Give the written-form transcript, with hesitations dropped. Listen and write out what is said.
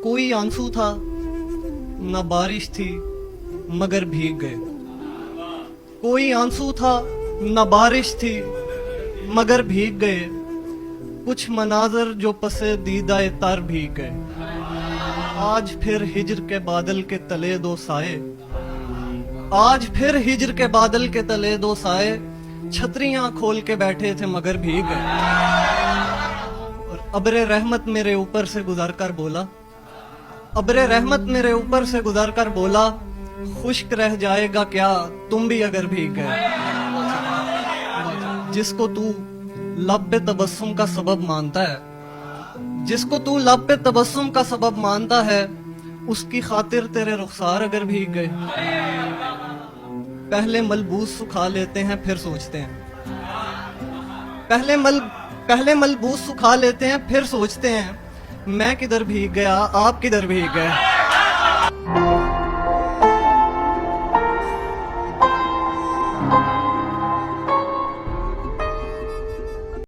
कोई आंसू था न बारिश थी मगर भीग गए। कोई आंसू था न बारिश थी मगर भीग गए। कुछ मनाजर जो पसे दीदाए तर भीग गए। आज फिर हिज्र के बादल के तले दो साए। आज फिर हिज्र के बादल के तले दो साए। छतरियां खोल के बैठे थे मगर भीग गए। और अब्रे रहमत मेरे ऊपर से गुजर कर बोला, अब्रे रहमत मेरे ऊपर से गुजर कर बोला, खुश्क रह जाएगा क्या तुम भी अगर भीग गए। जिसको तू लब पे तबस्सुम का सबब मानता है, जिसको तू लब पे तबस्सुम का सबब मानता है, उसकी खातिर तेरे रुखसार अगर भीग गए। पहले मलबूस सुखा लेते हैं फिर सोचते हैं, पहले मलबूस सुखा लेते हैं फिर सोचते हैं, मैं किधर भीग गया आप किधर भीग गए।